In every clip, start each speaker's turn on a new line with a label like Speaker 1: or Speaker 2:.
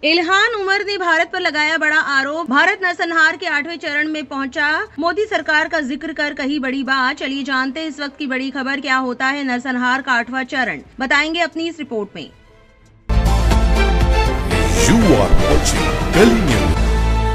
Speaker 1: Ilhan Omar ने भारत पर लगाया बड़ा आरोप। भारत नरसंहार के 8वें चरण में पहुंचा। मोदी सरकार का जिक्र कर कही बड़ी बात। चलिए जानते हैं इस वक्त की बड़ी खबर, क्या होता है नरसंहार का 8वां चरण, बताएंगे अपनी इस रिपोर्ट में।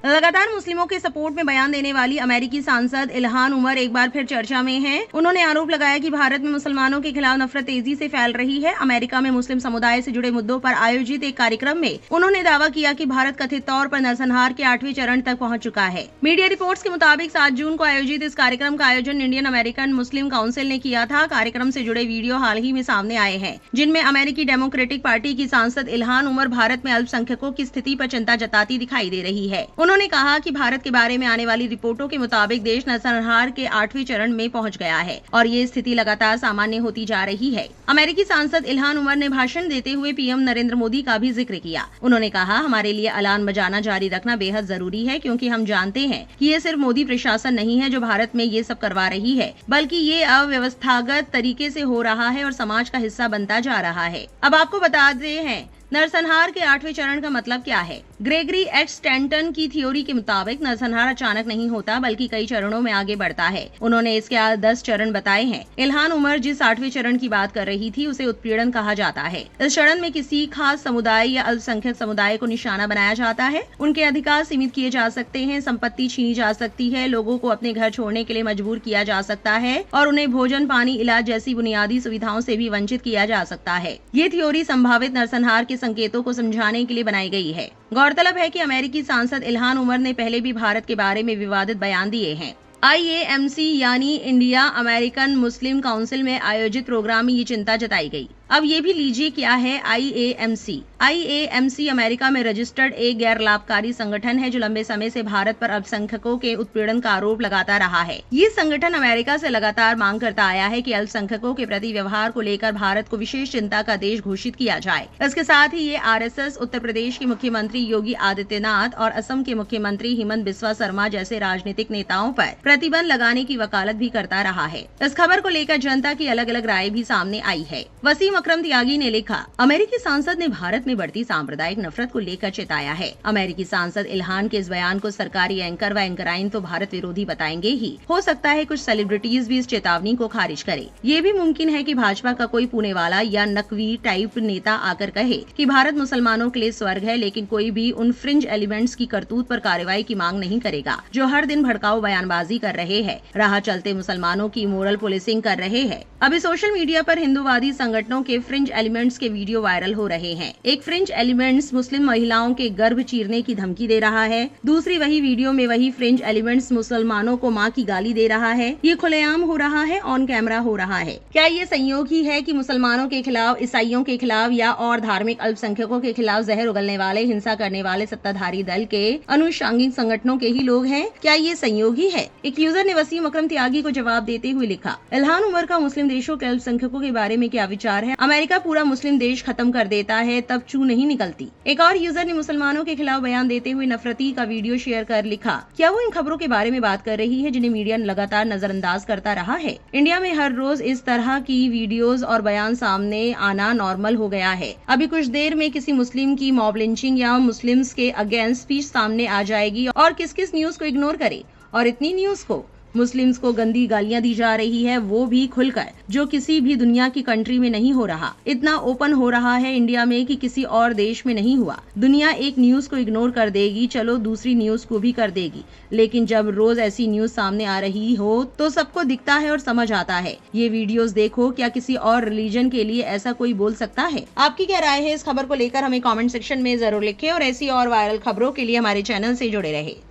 Speaker 1: लगातार मुस्लिमों के सपोर्ट में बयान देने वाली अमेरिकी सांसद इल्हान उमर एक बार फिर चर्चा में हैं। उन्होंने आरोप लगाया कि भारत में मुसलमानों के खिलाफ नफरत तेजी से फैल रही है। अमेरिका में मुस्लिम समुदाय से जुड़े मुद्दों पर आयोजित एक कार्यक्रम में उन्होंने दावा किया कि भारत कथित तौर पर नरसंहार के 8वें चरण तक पहुंच चुका है। मीडिया रिपोर्ट्स के मुताबिक 7 जून को आयोजित इस कार्यक्रम का आयोजन इंडियन अमेरिकन मुस्लिम काउंसिल ने किया था। कार्यक्रम से जुड़े वीडियो हाल ही में सामने आए हैं, जिनमें अमेरिकी डेमोक्रेटिक पार्टी की सांसद इल्हान उमर भारत में अल्पसंख्यकों की स्थिति पर चिंता जताती दिखाई दे रही है। उन्होंने कहा कि भारत के बारे में आने वाली रिपोर्टों के मुताबिक देश नरसंहार के 8वें चरण में पहुंच गया है और ये स्थिति लगातार सामान्य होती जा रही है। अमेरिकी सांसद इल्हान उमर ने भाषण देते हुए पीएम नरेंद्र मोदी का भी जिक्र किया। उन्होंने कहा, हमारे लिए अलान बजाना जारी रखना बेहद जरूरी है, क्योंकि हम जानते हैं कि ये सिर्फ मोदी प्रशासन नहीं है जो भारत में ये सब करवा रही है, बल्कि ये अव्यवस्थागत तरीके से हो रहा है और समाज का हिस्सा बनता जा रहा है। अब आपको बताते हैं नरसंहार के 8वें चरण का मतलब क्या है। ग्रेगरी एक्स स्टैंटन की थ्योरी के मुताबिक नरसंहार अचानक नहीं होता, बल्कि कई चरणों में आगे बढ़ता है। उन्होंने इसके 10 चरण बताए हैं। इल्हान उमर जिस 8वें चरण की बात कर रही थी, उसे उत्पीड़न कहा जाता है। इस चरण में किसी खास समुदाय या अल्पसंख्यक समुदाय को निशाना बनाया जाता है। उनके अधिकार सीमित किए जा सकते हैं, संपत्ति छीनी जा सकती है, लोगों को अपने घर छोड़ने के लिए मजबूर किया जा सकता है और उन्हें भोजन, पानी, इलाज जैसी बुनियादी सुविधाओं से भी वंचित किया जा सकता है। ये थ्योरी संभावित नरसंहार के संकेतों को समझाने के लिए बनाई गई है। गौरतलब है कि अमेरिकी सांसद इल्हान उमर ने पहले भी भारत के बारे में विवादित बयान दिए हैं। IAMC यानी इंडिया अमेरिकन मुस्लिम काउंसिल में आयोजित प्रोग्राम में ये चिंता जताई गई। अब ये भी लीजिए क्या है IAMC। IAMC अमेरिका में रजिस्टर्ड एक गैर लाभकारी संगठन है जो लंबे समय से भारत पर अल्पसंख्यकों के उत्पीड़न का आरोप लगाता रहा है। ये संगठन अमेरिका से लगातार मांग करता आया है कि अल्पसंख्यकों के प्रति व्यवहार को लेकर भारत को विशेष चिंता का देश घोषित किया जाए। इसके साथ ही ये RSS, उत्तर प्रदेश के मुख्यमंत्री योगी आदित्यनाथ और असम के मुख्यमंत्री हिमंत बिस्वा शर्मा जैसे राजनीतिक नेताओं पर प्रतिबंध लगाने की वकालत भी करता रहा है। इस खबर को लेकर जनता की अलग अलग राय भी सामने आई है। वसीम अकरम त्यागी ने लिखा, अमेरिकी सांसद ने भारत में बढ़ती सांप्रदायिक नफरत को लेकर चेताया है। अमेरिकी सांसद इल्हान के इस बयान को सरकारी एंकर व एंकराइन तो भारत विरोधी बताएंगे ही। हो सकता है कुछ सेलिब्रिटीज भी इस चेतावनी को खारिज करे। ये भी मुमकिन है कि भाजपा का कोई पुणे वाला या नकवी टाइप नेता आकर कहे कि भारत मुसलमानों के लिए स्वर्ग है, लेकिन कोई भी उन फ्रिंज एलिमेंट्स की करतूत पर कार्रवाई की मांग नहीं करेगा जो हर दिन भड़काऊ बयानबाजी कर रहे हैं, राह चलते मुसलमानों की मोरल पुलिसिंग कर रहे हैं। अभी सोशल मीडिया पर हिंदूवादी संगठनों के फ्रिंज एलिमेंट्स के वीडियो वायरल हो रहे हैं। एक फ्रिंज एलिमेंट्स मुस्लिम महिलाओं के गर्भ चीरने की धमकी दे रहा है। दूसरी वही वीडियो में वही फ्रिंज एलिमेंट्स मुसलमानों को मां की गाली दे रहा है। ये खुलेआम हो रहा है, ऑन कैमरा हो रहा है। क्या ये संयोग ही है कि मुसलमानों के खिलाफ, ईसाइयों के खिलाफ या और धार्मिक अल्पसंख्यकों के खिलाफ जहर उगलने वाले, हिंसा करने वाले सत्ताधारी दल के अनुषंगिक संगठनों के ही लोग हैं? क्या ये संयोग ही है? एक यूजर ने वसीम अकरम त्यागी को जवाब देते हुए लिखा, इल्हान उमर का मुस्लिम देशों के अल्पसंख्यकों के बारे में क्या विचार है? अमेरिका पूरा मुस्लिम देश खत्म कर देता है तब चू नहीं निकलती। एक और यूजर ने मुसलमानों के खिलाफ बयान देते हुए नफरती का वीडियो शेयर कर लिखा, क्या वो इन खबरों के बारे में बात कर रही है जिन्हें मीडिया लगातार नजरअंदाज करता रहा है? इंडिया में हर रोज इस तरह की वीडियोस और बयान सामने आना नॉर्मल हो गया है। अभी कुछ देर में किसी मुस्लिम की मॉब लिंचिंग या मुस्लिम्स के अगेंस्ट स्पीच सामने आ जाएगी और किस किस न्यूज को इग्नोर करे, और इतनी न्यूज को मुस्लिम्स को गंदी गालियां दी जा रही है, वो भी खुलकर, जो किसी भी दुनिया की कंट्री में नहीं हो रहा। इतना ओपन हो रहा है इंडिया में कि किसी और देश में नहीं हुआ। दुनिया एक न्यूज को इग्नोर कर देगी, चलो दूसरी न्यूज को भी कर देगी, लेकिन जब रोज ऐसी न्यूज सामने आ रही हो तो सबको दिखता है और समझ आता है। ये वीडियोस देखो, क्या किसी और रिलीजन के लिए ऐसा कोई बोल सकता है? आपकी क्या राय है इस खबर को लेकर? हमें कॉमेंट सेक्शन में जरूर लिखें और ऐसी और वायरल खबरों के लिए हमारे चैनल से जुड़े रहे।